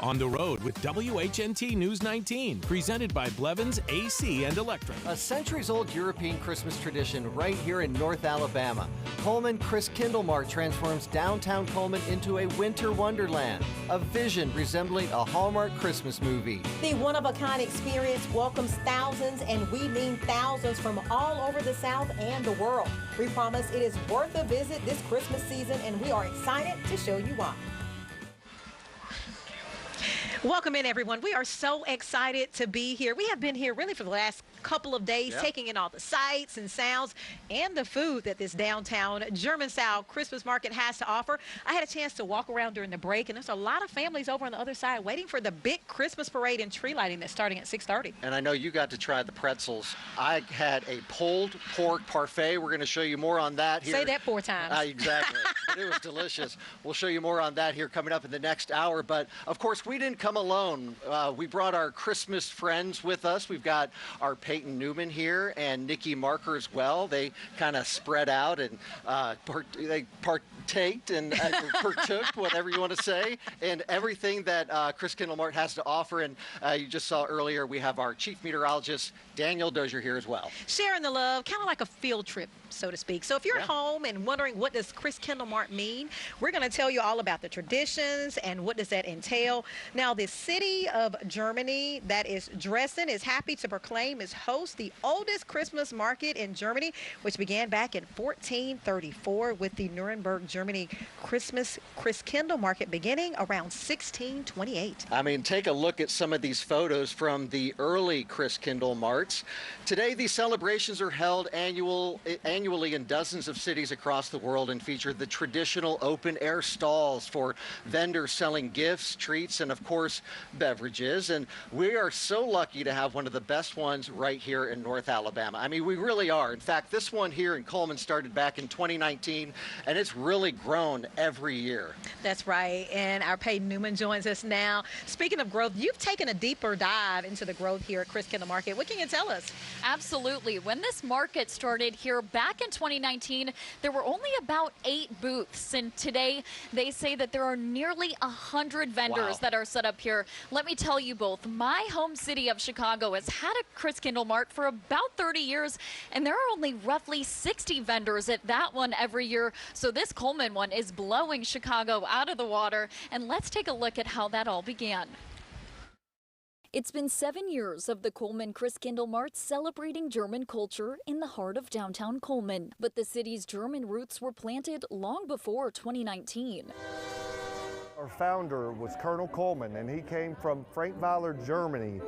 On the Road with WHNT News 19, presented by Blevins AC and Electric. A centuries-old European Christmas tradition right here in North Alabama. Coleman Christkindl Mart transforms downtown Coleman into a winter wonderland, a vision resembling a Hallmark Christmas movie. The one-of-a-kind experience welcomes thousands, and we mean thousands, from all over the South and the world. We promise it is worth a visit this Christmas season, and we are excited to show you why. Welcome in, everyone. We are so excited to be here. We have been here really for the last couple of days, taking in all the sights and sounds and the food that this downtown German-style Christmas market has to offer. I had a chance to walk around during the break, and there's a lot of families over on the other side waiting for the big Christmas parade and tree lighting that's starting at 6:30. And I know you got to try the pretzels. I had a pulled pork parfait. We're going to show you more on that here. Say that 4 times. Exactly. But it was delicious. We'll show you more on that here coming up in the next hour. But, of course, we didn't come alone. We brought our Christmas friends with us. We've got our Peyton Newman here and Nikki Marker as well. They kind of spread out and they partaked and partook, whatever you want to say, and everything that Christkindl Mart has to offer. And you just saw earlier, we have our chief meteorologist, Daniel Dozier, here as well. Sharing the love, kind of like a field trip, so to speak. So if you're at home and wondering what does Christkindl Mart mean, we're going to tell you all about the traditions and what does that entail. Now, the city of Germany, that is Dresden, is happy to proclaim its host the oldest Christmas market in Germany, which began back in 1434 with the Nuremberg, Germany Christkindl Market beginning around 1628. I mean, take a look at some of these photos from the early Christkindl Marts. Today, these celebrations are held annually in dozens of cities across the world and feature the traditional open-air stalls for vendors selling gifts, treats, and, of course, beverages. And we are so lucky to have one of the best ones right here in North Alabama. I mean, we really are. In fact, this one here in Coleman started back in 2019, and it's really grown every year. That's right. And our Peyton Newman joins us now. Speaking of growth, you've taken a deeper dive into the growth here at Christkindl Market. What can you tell us? Absolutely. When this market started here back in 2019, there were only about 8 booths. And today, they say that there are nearly 100 vendors that are set up here. Let me tell you both, my home city of Chicago has had a Christkindl Mart for about 30 years, and there are only roughly 60 vendors at that one every year. So this Coleman one is blowing Chicago out of the water. And let's take a look at how that all began. It's been 7 years of the Coleman Christkindl Mart celebrating German culture in the heart of downtown Coleman. But the city's German roots were planted long before 2019. Our founder was Colonel Coleman, and he came from Frankweiler, Germany,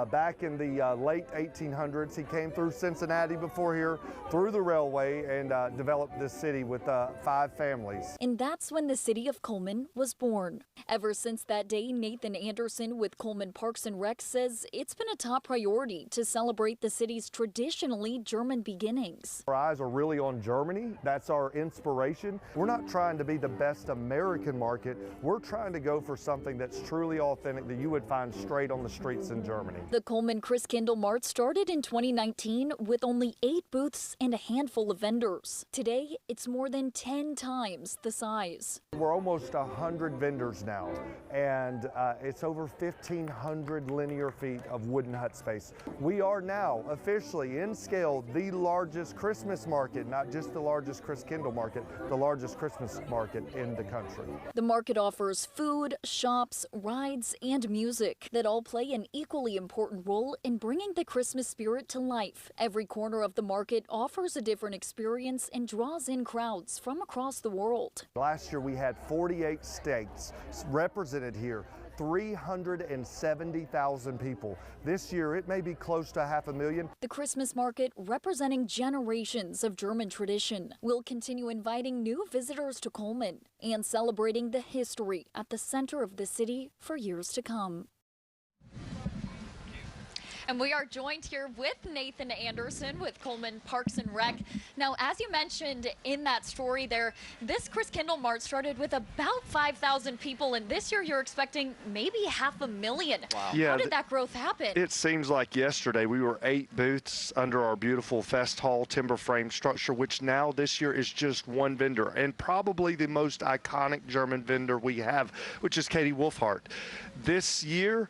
back in the late 1800s. He came through Cincinnati before here, through the railway, and developed this city with 5 families. And that's when the city of Coleman was born. Ever since that day, Nathan Anderson with Coleman Parks and Rec says it's been a top priority to celebrate the city's traditionally German beginnings. Our eyes are really on Germany. That's our inspiration. We're not trying to be the best American market. We're trying to go for something that's truly authentic that you would find straight on the streets in Germany. The Coleman Christkindl Mart started in 2019 with only 8 booths and a handful of vendors. Today, it's more than 10 times the size. We're almost 100 vendors now, and it's over 1,500 linear feet of wooden hut space. We are now officially in scale the largest Christmas market, not just the largest Christkindl market, the largest Christmas market in the country. The market offers food, shops, rides, and music that all play an equally important role in bringing the Christmas spirit to life. Every corner of the market offers a different experience and draws in crowds from across the world. Last year we had 48 states represented here. 370,000 people. This year, it may be close to 500,000. The Christmas market, representing generations of German tradition, will continue inviting new visitors to Coleman and celebrating the history at the center of the city for years to come. And we are joined here with Nathan Anderson with Coleman Parks and Rec. Now, as you mentioned in that story there, this Christkindlmarkt started with about 5,000 people, and this year you're expecting maybe 500,000. Wow. Yeah, How did that growth happen? It seems like yesterday we were 8 booths under our beautiful Fest Hall timber frame structure, which now this year is just one vendor, and probably the most iconic German vendor we have, which is Katie Wolfhart. This year,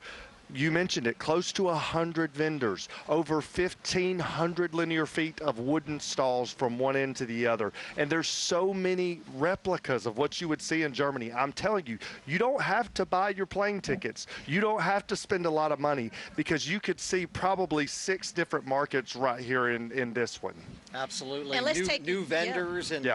you mentioned it, close to 100 vendors, over 1,500 linear feet of wooden stalls from one end to the other. And there's so many replicas of what you would see in Germany. I'm telling you, you don't have to buy your plane tickets. You don't have to spend a lot of money, because you could see probably 6 different markets right here in this one. Absolutely. And let's take new vendors and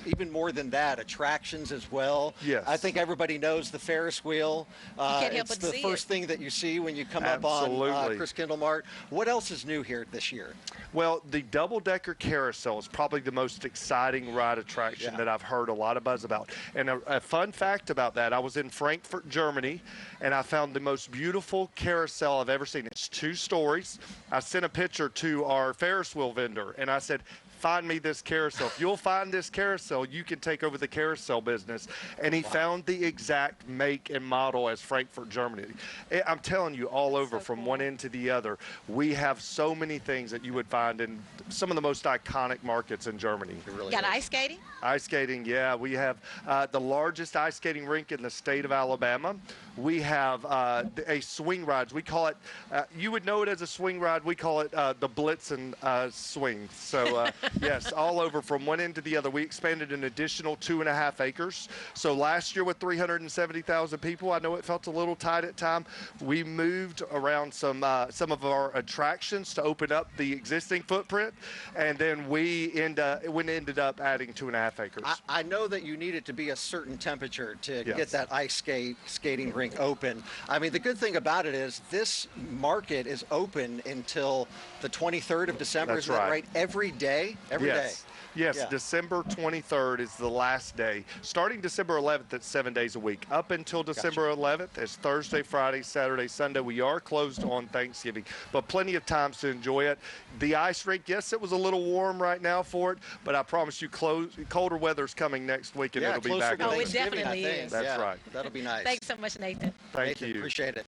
even more than that, attractions as well. Yes. I think everybody knows the Ferris wheel. can't help It's but the see first it. thing that you see when you come up on Christkindlmarkt. What else is new here this year? Well, the double-decker carousel is probably the most exciting ride attraction that I've heard a lot of buzz about. And a fun fact about that, I was in Frankfurt, Germany, and I found the most beautiful carousel I've ever seen. It's 2 stories. I sent a picture to our Ferris wheel vendor, and I said, find me this carousel. If you'll find this carousel, you can take over the carousel business. And he found the exact make and model as Frankfurt, Germany. I'm telling you, all over from one end to the other, we have so many things that you would find in some of the most iconic markets in Germany. It really Got is. ice skating? Ice skating, yeah. We have the largest ice skating rink in the state of Alabama. We have a swing ride. We call it, you would know it as a swing ride. We call it the Blitzen swing. So, yes, all over from one end to the other. We expanded an additional 2.5 acres. So last year with 370,000 people, I know it felt a little tight at time. We moved around some of our attractions to open up the existing footprint, and then we ended up adding 2.5 acres. I know that you need it to be a certain temperature to get that ice skating rink open. I mean, the good thing about it is this market is open until the 23rd of December. That's Is that right. right? Every day? Every day. Yes, Yeah. December 23rd is the last day. Starting December 11th, it's 7 days a week. Up until December 11th, it's Thursday, Friday, Saturday, Sunday. We are closed on Thanksgiving, but plenty of times to enjoy it. The ice rink, yes, it was a little warm right now for it, but I promise you, colder weather's coming next week, and it'll be closer back to on. Oh, it Thanksgiving, definitely I think. is. That's Yeah, right. That'll be nice. Thanks so much, Nathan. Thank Nathan, you. appreciate it.